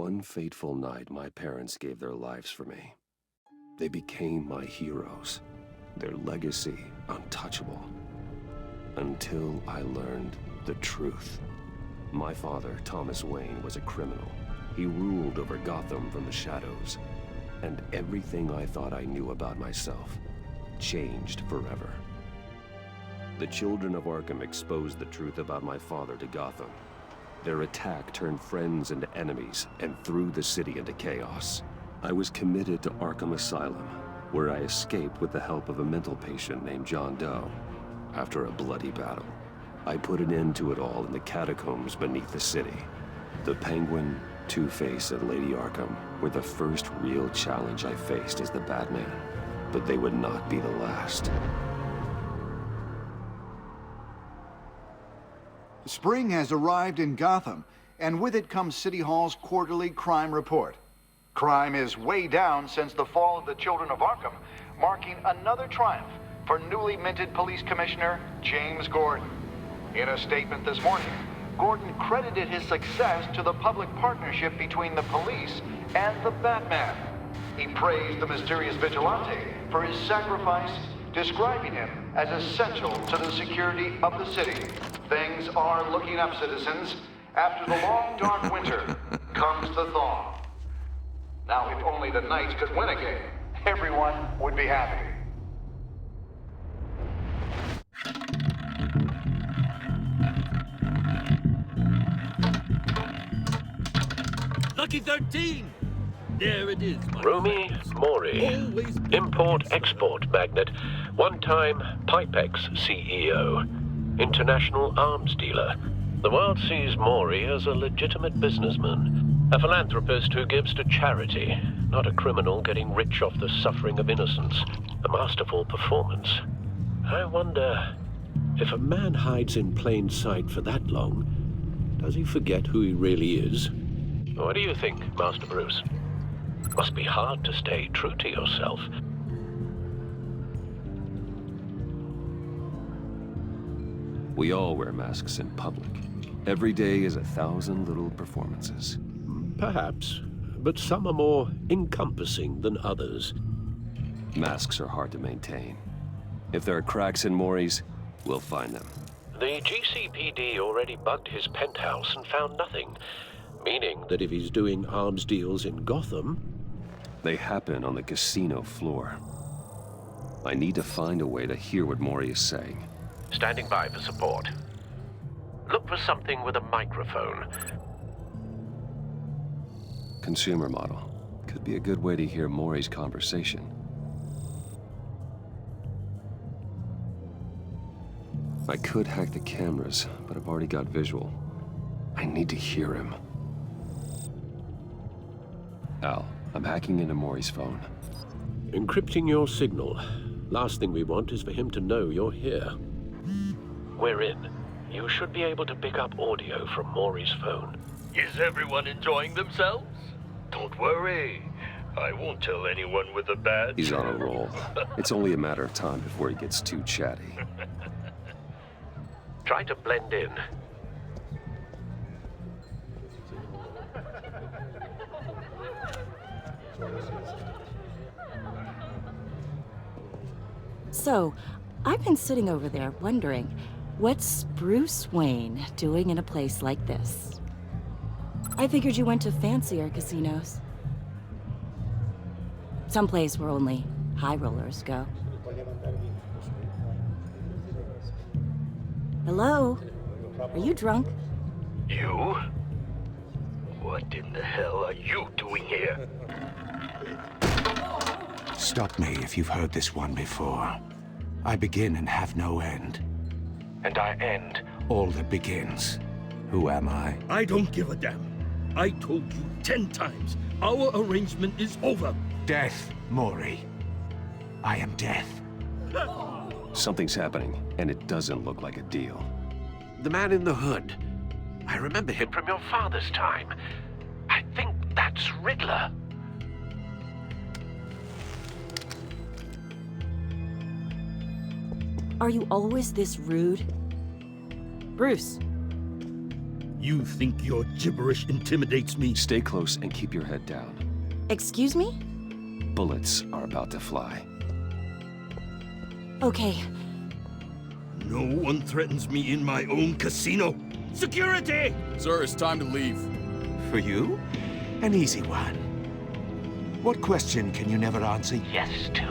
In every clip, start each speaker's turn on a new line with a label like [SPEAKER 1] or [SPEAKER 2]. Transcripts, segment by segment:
[SPEAKER 1] one fateful night, my parents gave their lives for me. They became my heroes, their legacy untouchable. Until I learned the truth. My father, Thomas Wayne, was a criminal. He ruled over Gotham from the shadows. And everything I thought I knew about myself changed forever. The children of Arkham exposed the truth about my father to Gotham. Their attack turned friends into enemies and threw the city into chaos. I was committed to Arkham Asylum, where I escaped with the help of a mental patient named John Doe. After a bloody battle, I put an end to it all in the catacombs beneath the city. The Penguin, Two-Face, and Lady Arkham were the first real challenge I faced as the Batman, but they would not be the last.
[SPEAKER 2] Spring has arrived in Gotham, and with it comes City Hall's quarterly crime report. Crime is way down since the fall of the Children of Arkham, marking another triumph for newly minted Police Commissioner James Gordon. In a statement this morning, Gordon credited his success to the public partnership between the police and the Batman. He praised the mysterious vigilante for his sacrifice, describing him as essential to the security of the city. Things are looking up, citizens. After the long, dark winter comes the thaw. Now, if only the Knights could win again, everyone would be happy.
[SPEAKER 3] Lucky 13! There it is, my
[SPEAKER 4] Rumi
[SPEAKER 3] friends.
[SPEAKER 4] Mori,
[SPEAKER 3] Always been
[SPEAKER 4] import-export magnate, one-time Pipex CEO, international arms dealer. The world sees Mori as a legitimate businessman, a philanthropist who gives to charity, not a criminal getting rich off the suffering of innocence. A masterful performance. I wonder, if a man hides in plain sight for that long, does he forget who he really is? What do you think, Master Bruce? Must be hard to stay true to yourself.
[SPEAKER 1] We all wear masks in public. Every day is 1,000 little performances.
[SPEAKER 4] Perhaps, but some are more encompassing than others.
[SPEAKER 1] Masks are hard to maintain. If there are cracks in Mori's, we'll find them.
[SPEAKER 4] The GCPD already bugged his penthouse and found nothing, meaning that if he's doing arms deals in Gotham...
[SPEAKER 1] They happen on the casino floor. I need to find a way to hear what Mori is saying.
[SPEAKER 4] Standing by for support. Look for something with a microphone.
[SPEAKER 1] Consumer model. Could be a good way to hear Mori's conversation. I could hack the cameras, but I've already got visual. I need to hear him. Al, I'm hacking into Mori's phone.
[SPEAKER 4] Encrypting your signal. Last thing we want is for him to know you're here. We're in. You should be able to pick up audio from Mori's phone.
[SPEAKER 3] Is everyone enjoying themselves? Don't worry. I won't tell anyone with a badge.
[SPEAKER 1] He's on a roll. It's only a matter of time before he gets too chatty.
[SPEAKER 4] Try to blend in.
[SPEAKER 5] So, I've been sitting over there wondering, what's Bruce Wayne doing in a place like this? I figured you went to fancier casinos. Someplace where only high rollers go. Hello? Are you drunk?
[SPEAKER 3] You? What in the hell are you doing here?
[SPEAKER 6] Stop me if you've heard this one before. I begin and have no end. And I end all that begins. Who am I?
[SPEAKER 3] I don't give a damn. I told you 10 times. Our arrangement is over.
[SPEAKER 6] Death, Mori. I am death.
[SPEAKER 1] Something's happening, and it doesn't look like a deal.
[SPEAKER 4] The man in the hood. I remember him from your father's time. I think that's Riddler.
[SPEAKER 5] Are you always this rude? Bruce,
[SPEAKER 3] You think your gibberish intimidates me?
[SPEAKER 1] Stay close and keep your head down.
[SPEAKER 5] Excuse me?
[SPEAKER 1] Bullets are about to fly.
[SPEAKER 5] Okay.
[SPEAKER 3] No one threatens me in my own casino. Security!
[SPEAKER 7] Sir, it's time to leave.
[SPEAKER 6] For you? An easy one. What question can you never answer yes to?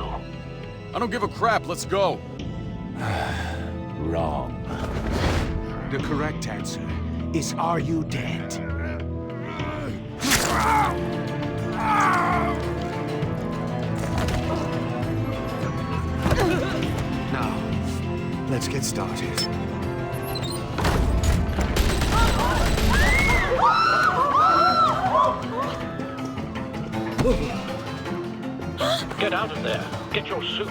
[SPEAKER 7] I don't give a crap, let's go.
[SPEAKER 6] Wrong. The correct answer is, are you dead? Now, let's get started.
[SPEAKER 4] Get out of there. Get your suit.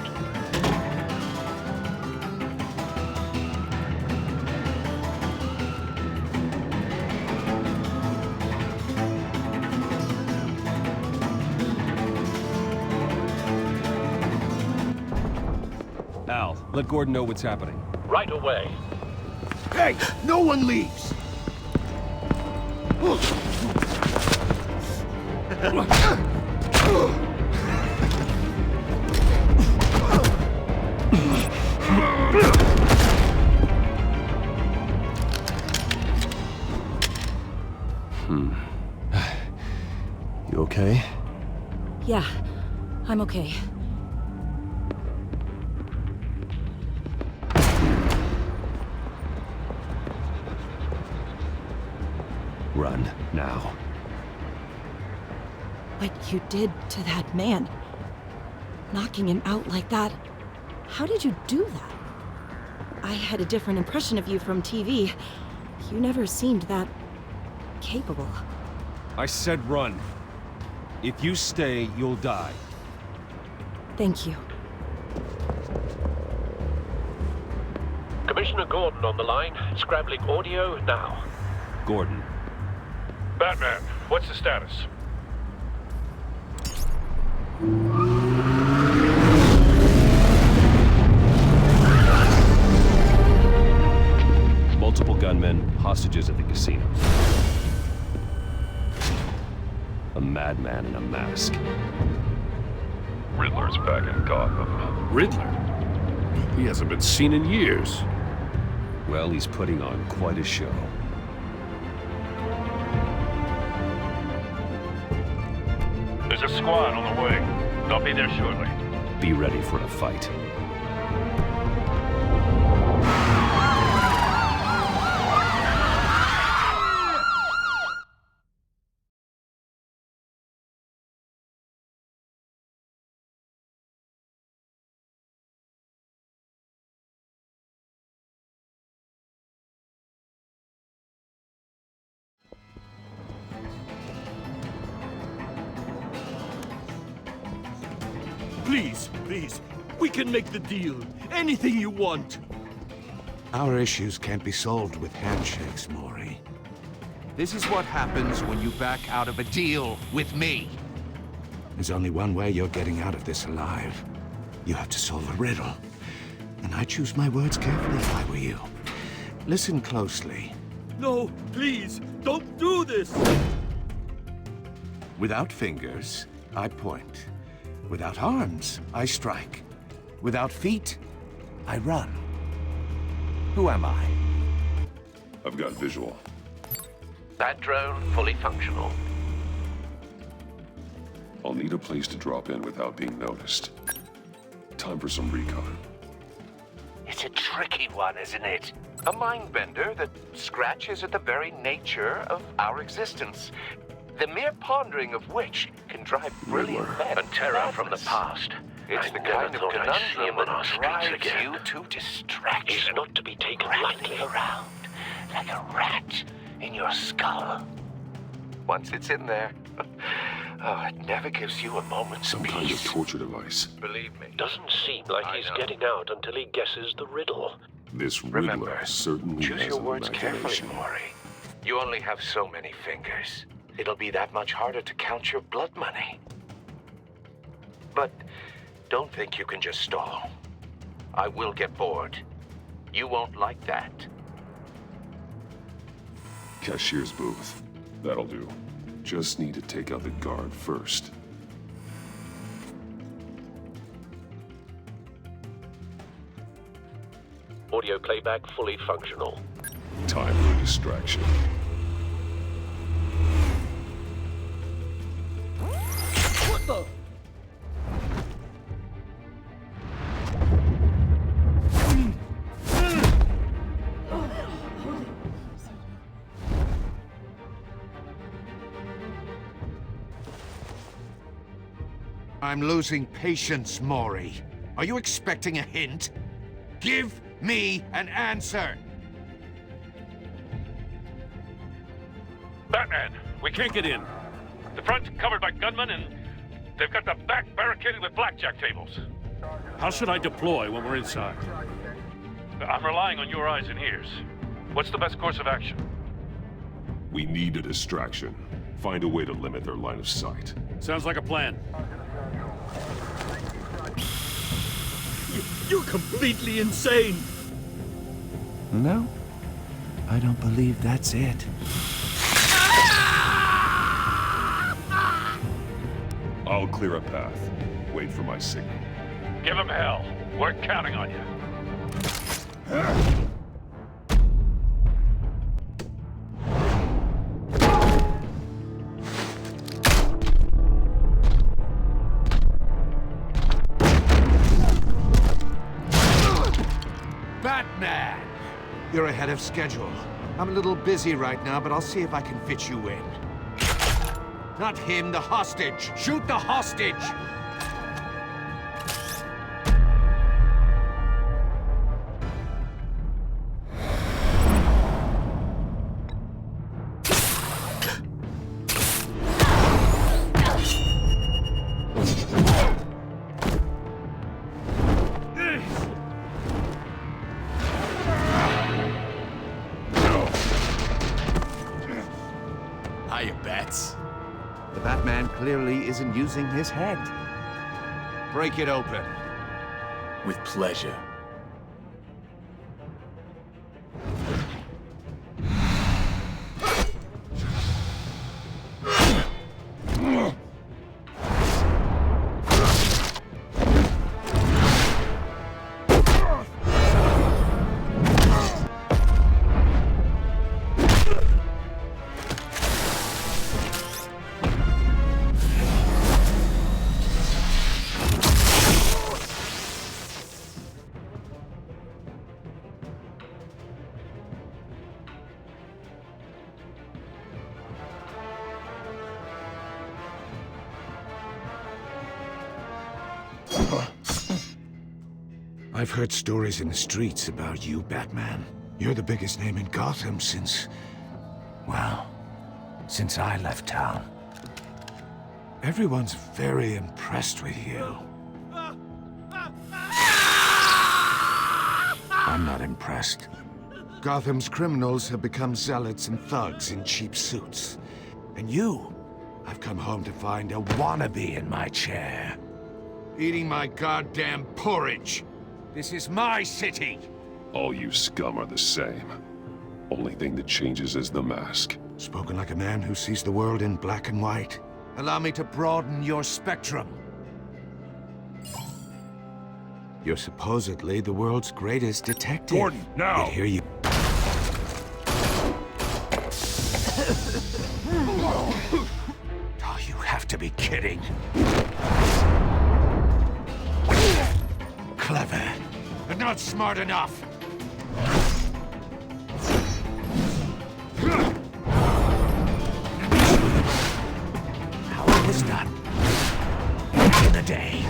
[SPEAKER 1] Al, let Gordon know what's happening.
[SPEAKER 4] Right away.
[SPEAKER 3] Hey, no one leaves!
[SPEAKER 1] You okay?
[SPEAKER 5] Yeah, I'm okay.
[SPEAKER 1] Run, now.
[SPEAKER 5] What you did to that man, knocking him out like that, how did you do that? I had a different impression of you from TV. You never seemed that capable.
[SPEAKER 1] I said run. If you stay, you'll die.
[SPEAKER 5] Thank you.
[SPEAKER 4] Commissioner Gordon on the line. Scrabbling audio now.
[SPEAKER 1] Gordon.
[SPEAKER 3] Batman, what's the status?
[SPEAKER 1] Multiple gunmen, hostages at the casino. A madman in a mask.
[SPEAKER 8] Riddler's back in Gotham.
[SPEAKER 1] Riddler?
[SPEAKER 8] He hasn't been seen in years.
[SPEAKER 1] Well, he's putting on quite a show.
[SPEAKER 3] There's a squad on the way. They'll be there shortly.
[SPEAKER 1] Be ready for a fight.
[SPEAKER 3] Please, please, we can make the deal. Anything you want.
[SPEAKER 6] Our issues can't be solved with handshakes, Maury.
[SPEAKER 9] This is what happens when you back out of a deal with me.
[SPEAKER 6] There's only one way you're getting out of this alive. You have to solve a riddle. And I choose my words carefully if I were you. Listen closely.
[SPEAKER 3] No, please, don't do this!
[SPEAKER 6] Without fingers, I point. Without arms, I strike. Without feet, I run. Who am I?
[SPEAKER 8] I've got visual.
[SPEAKER 4] That drone fully functional.
[SPEAKER 8] I'll need a place to drop in without being noticed. Time for some recon.
[SPEAKER 9] It's a tricky one, isn't it? A mind bender that scratches at the very nature of our existence. The mere pondering of which can drive brilliant men
[SPEAKER 4] A terror from the past.
[SPEAKER 9] It's
[SPEAKER 4] I
[SPEAKER 9] the
[SPEAKER 4] never
[SPEAKER 9] kind of
[SPEAKER 4] thought I'd see him
[SPEAKER 9] conundrum
[SPEAKER 4] on our
[SPEAKER 9] that
[SPEAKER 4] streets
[SPEAKER 9] drives
[SPEAKER 4] again.
[SPEAKER 9] you to distraction.
[SPEAKER 4] He's not to be taken
[SPEAKER 9] rattling
[SPEAKER 4] lightly.
[SPEAKER 9] around like a rat in your skull. Once it's in there, oh, it never gives you a moment's
[SPEAKER 8] Some kind of
[SPEAKER 9] peace.
[SPEAKER 8] torture device.
[SPEAKER 9] Believe me.
[SPEAKER 4] Doesn't seem like
[SPEAKER 9] I
[SPEAKER 4] he's
[SPEAKER 9] know.
[SPEAKER 4] getting out until he guesses the riddle.
[SPEAKER 8] This
[SPEAKER 9] Remember,
[SPEAKER 8] Riddler certainly
[SPEAKER 9] choose
[SPEAKER 8] has
[SPEAKER 9] your
[SPEAKER 8] an
[SPEAKER 9] words carefully,
[SPEAKER 8] imagination.
[SPEAKER 9] Maury. You only have so many fingers. It'll be that much harder to count your blood money. But don't think you can just stall. I will get bored. You won't like that.
[SPEAKER 8] Cashier's booth. That'll do. Just need to take out the guard first.
[SPEAKER 4] Audio playback fully functional.
[SPEAKER 8] Time for a distraction.
[SPEAKER 3] What the?
[SPEAKER 6] I'm losing patience, Maury. Are you expecting a hint? Give me an answer!
[SPEAKER 10] Batman, we can't get in. The front's covered by gunmen, and they've got the back barricaded with blackjack tables. How should I deploy when we're inside? I'm relying on your eyes and ears. What's the best course of action?
[SPEAKER 8] We need a distraction. Find a way to limit their line of sight.
[SPEAKER 10] Sounds like a plan.
[SPEAKER 3] You're completely insane!
[SPEAKER 6] No, I don't believe that's it.
[SPEAKER 8] I'll clear a path. Wait for my signal.
[SPEAKER 10] Give him hell. We're counting on you.
[SPEAKER 6] Batman! You're ahead of schedule. I'm a little busy right now, but I'll see if I can fit you in. Not him, the hostage! Shoot the hostage!
[SPEAKER 7] Hiya, Bats.
[SPEAKER 6] The Batman clearly isn't using his head. Break it open.
[SPEAKER 7] With pleasure.
[SPEAKER 6] I've heard stories in the streets about you, Batman. You're the biggest name in Gotham since... well, since I left town. Everyone's very impressed with you. I'm not impressed. Gotham's criminals have become zealots and thugs in cheap suits. And you, I've come home to find a wannabe in my chair. Eating my goddamn porridge. This is my city!
[SPEAKER 8] All you scum are the same. Only thing that changes is the mask.
[SPEAKER 6] Spoken like a man who sees the world in black and white. Allow me to broaden your spectrum. You're supposedly the world's greatest detective.
[SPEAKER 7] Gordon, now!
[SPEAKER 6] Yet here you... Oh, you have to be kidding. Clever, but not smart enough. How it was done back in the day.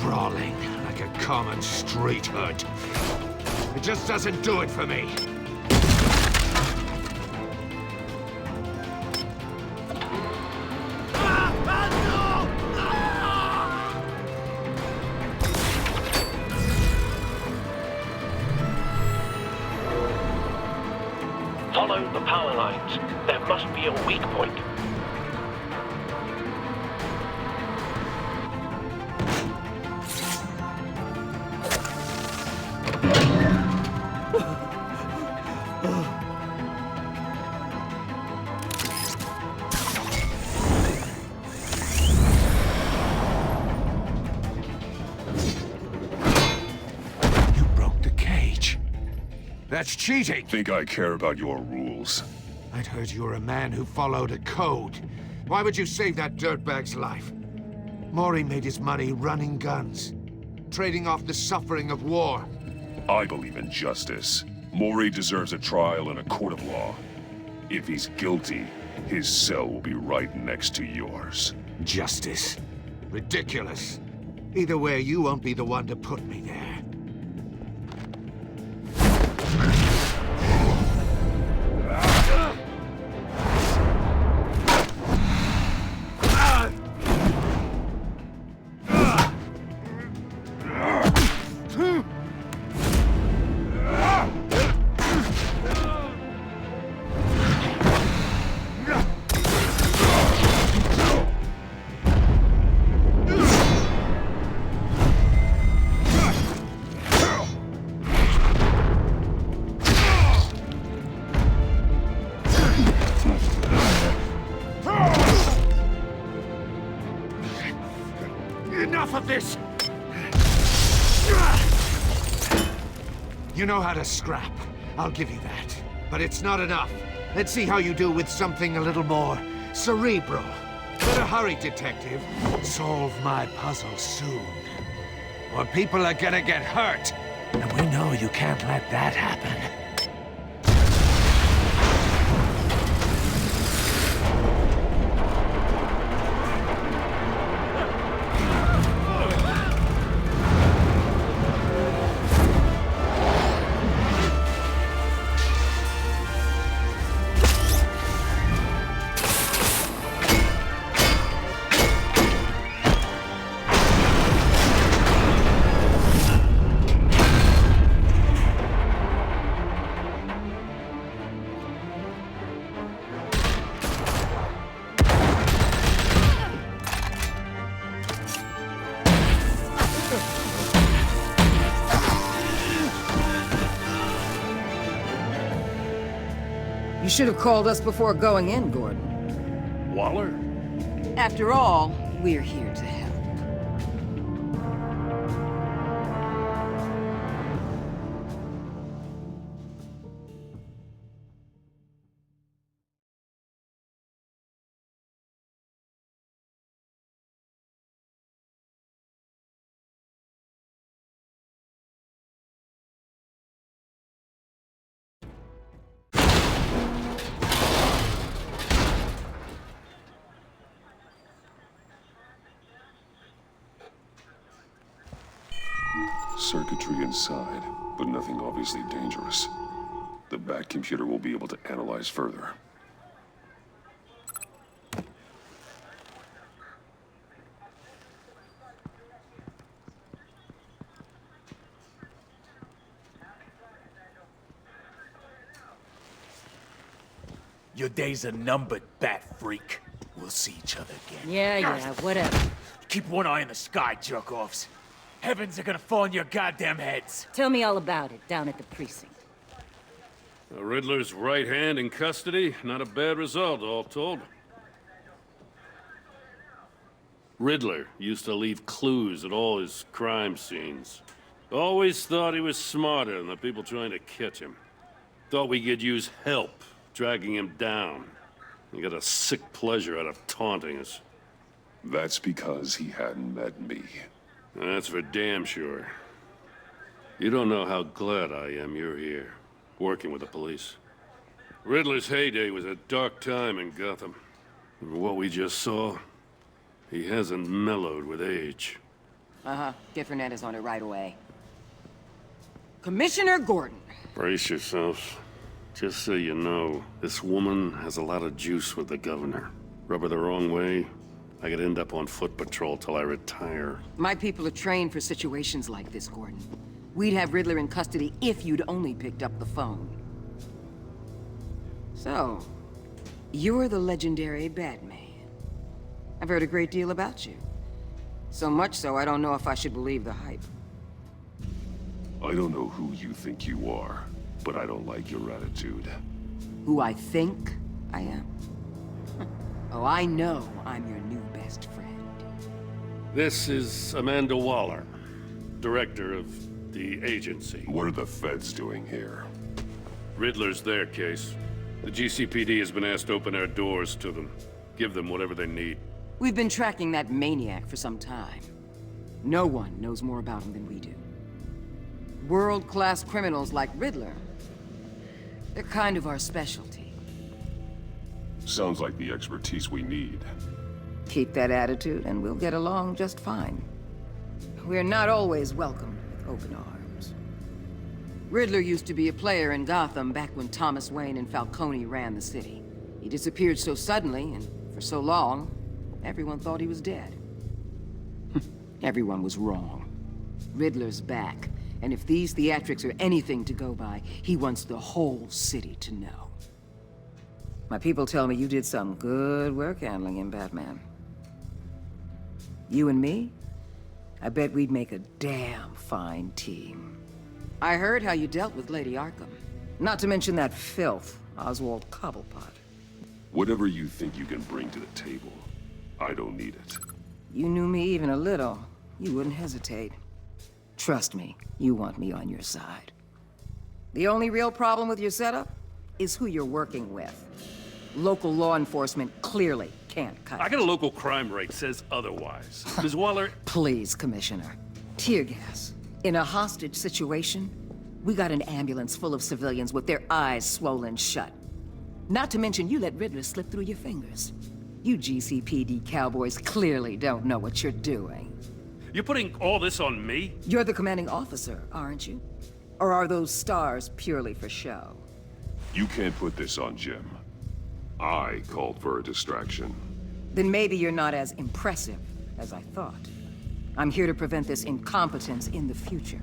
[SPEAKER 6] Brawling like a common street hood. It just doesn't do it for me.
[SPEAKER 4] the power lines. There must be a weak point.
[SPEAKER 6] That's cheating!
[SPEAKER 8] Think I care about your rules?
[SPEAKER 6] I'd heard you were a man who followed a code. Why would you save that dirtbag's life? Maury made his money running guns, trading off the suffering of war.
[SPEAKER 8] I believe in justice. Maury deserves a trial in a court of law. If he's guilty, his cell will be right next to yours.
[SPEAKER 6] Justice? Ridiculous. Either way, you won't be the one to put me there. Enough of this! You know how to scrap. I'll give you that. But it's not enough. Let's see how you do with something a little more cerebral. Better hurry, detective. Solve my puzzle soon. Or people are gonna get hurt. And we know you can't let that happen.
[SPEAKER 11] You should have called us before going in, Gordon.
[SPEAKER 10] Waller?
[SPEAKER 11] After all, we're here to help.
[SPEAKER 8] Circuitry inside, but nothing obviously dangerous. The back computer will be able to analyze further.
[SPEAKER 7] Your days are numbered, bat freak. We'll see each other again.
[SPEAKER 11] Yeah, whatever.
[SPEAKER 7] Keep one eye in the sky, jerk-offs. Heavens are gonna fall on your goddamn heads.
[SPEAKER 11] Tell me all about it down at the precinct.
[SPEAKER 10] The Riddler's right hand in custody. Not a bad result, all told. Riddler used to leave clues at all his crime scenes. Always thought he was smarter than the people trying to catch him. Thought we could use help dragging him down. He got a sick pleasure out of taunting us.
[SPEAKER 8] That's because he hadn't met me.
[SPEAKER 10] That's for damn sure. You don't know how glad I am you're here, working with the police. Riddler's heyday was a dark time in Gotham. And what we just saw, he hasn't mellowed with age.
[SPEAKER 11] Uh-huh. Get Fernandez on it right away. Commissioner Gordon.
[SPEAKER 10] Brace yourselves. Just so you know, this woman has a lot of juice with the governor. Rub her the wrong way, I could end up on foot patrol till I retire.
[SPEAKER 11] My people are trained for situations like this, Gordon. We'd have Riddler in custody if you'd only picked up the phone. So, you're the legendary Batman. I've heard a great deal about you. So much so, I don't know if I should believe the hype.
[SPEAKER 8] I don't know who you think you are, but I don't like your attitude.
[SPEAKER 11] Who I think I am? Oh, I know I'm your new best friend.
[SPEAKER 10] This is Amanda Waller, director of the agency.
[SPEAKER 8] What are the feds doing here?
[SPEAKER 10] Riddler's their case. The GCPD has been asked to open our doors to them. Give them whatever they need.
[SPEAKER 11] We've been tracking that maniac for some time. No one knows more about him than we do. World-class criminals like Riddler, they're kind of our specialty.
[SPEAKER 8] Sounds like the expertise we need.
[SPEAKER 11] Keep that attitude and we'll get along just fine. We're not always welcomed with open arms. Riddler used to be a player in Gotham back when Thomas Wayne and Falcone ran the city. He disappeared so suddenly and for so long, everyone thought he was dead. Everyone was wrong. Riddler's back, and if these theatrics are anything to go by, he wants the whole city to know. My people tell me you did some good work handling him, Batman. You and me? I bet we'd make a damn fine team. I heard how you dealt with Lady Arkham. Not to mention that filth, Oswald Cobblepot.
[SPEAKER 8] Whatever you think you can bring to the table, I don't need it.
[SPEAKER 11] You knew me even a little, you wouldn't hesitate. Trust me, you want me on your side. The only real problem with your setup is who you're working with. Local law enforcement clearly can't cut it.
[SPEAKER 10] I got a local crime rate says otherwise. Ms. Waller...
[SPEAKER 11] Please, Commissioner. Tear gas. In a hostage situation, we got an ambulance full of civilians with their eyes swollen shut. Not to mention you let Riddler slip through your fingers. You GCPD cowboys clearly don't know what you're doing.
[SPEAKER 10] You're putting all this on me?
[SPEAKER 11] You're the commanding officer, aren't you? Or are those stars purely for show?
[SPEAKER 8] You can't put this on Jim. I called for a distraction.
[SPEAKER 11] Then maybe you're not as impressive as I thought. I'm here to prevent this incompetence in the future.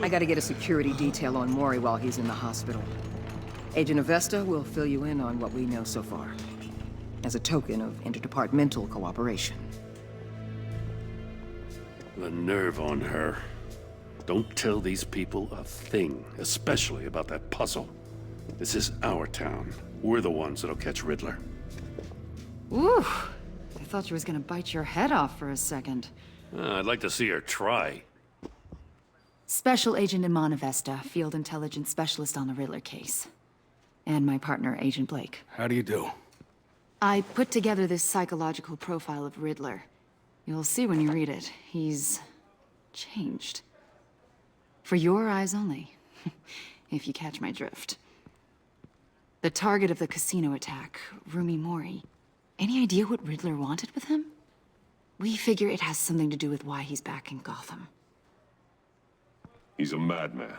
[SPEAKER 11] I gotta get a security detail on Maury while he's in the hospital. Agent Avesta will fill you in on what we know so far, as a token of interdepartmental cooperation.
[SPEAKER 10] The nerve on her. Don't tell these people a thing, especially about that puzzle. This is our town. We're the ones that'll catch Riddler.
[SPEAKER 12] Ooh, I thought you was gonna bite your head off for a second.
[SPEAKER 10] I'd like to see her try.
[SPEAKER 12] Special Agent Iman Avesta, Field Intelligence Specialist on the Riddler case. And my partner, Agent Blake.
[SPEAKER 6] How do you do?
[SPEAKER 12] I put together this psychological profile of Riddler. You'll see when you read it. He's changed. For your eyes only, if you catch my drift. The target of the casino attack, Rumi Mori. Any idea what Riddler wanted with him? We figure it has something to do with why he's back in Gotham.
[SPEAKER 8] He's a madman.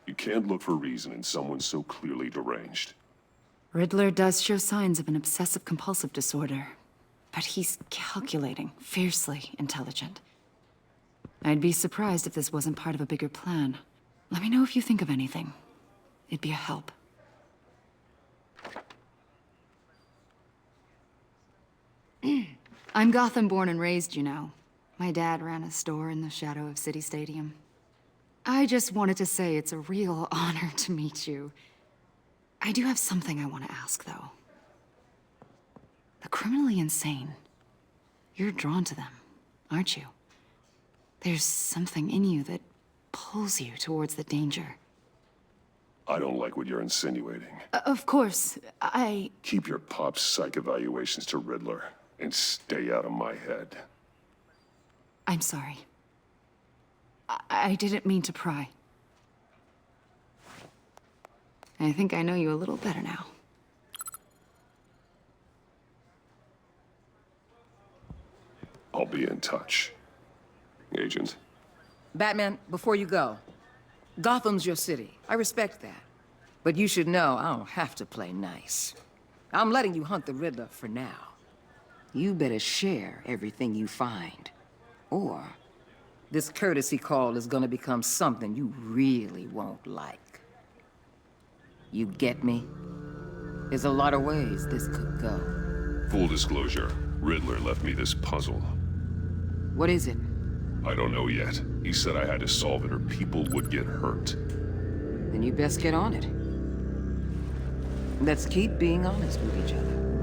[SPEAKER 8] You can't look for reason in someone so clearly deranged.
[SPEAKER 12] Riddler does show signs of an obsessive-compulsive disorder, but he's calculating, fiercely intelligent. I'd be surprised if this wasn't part of a bigger plan. Let me know if you think of anything. It'd be a help. I'm Gotham born and raised, you know. My dad ran a store in the shadow of City Stadium. I just wanted to say it's a real honor to meet you. I do have something I want to ask, though. The criminally insane. You're drawn to them, aren't you? There's something in you that pulls you towards the danger.
[SPEAKER 8] I don't like what you're insinuating.
[SPEAKER 12] Of course,
[SPEAKER 8] Keep your pop psych evaluations to Riddler, and stay out of my head.
[SPEAKER 12] I'm sorry. I didn't mean to pry. I think I know you a little better now.
[SPEAKER 8] I'll be in touch. Agent.
[SPEAKER 11] Batman, before you go, Gotham's your city. I respect that. But you should know I don't have to play nice. I'm letting you hunt the Riddler for now. You better share everything you find. Or this courtesy call is gonna become something you really won't like. You get me? There's a lot of ways this could go.
[SPEAKER 8] Full disclosure, Riddler left me this puzzle.
[SPEAKER 11] What is it?
[SPEAKER 8] I don't know yet. He said I had to solve it or people would get hurt.
[SPEAKER 11] Then you best get on it. Let's keep being honest with each other.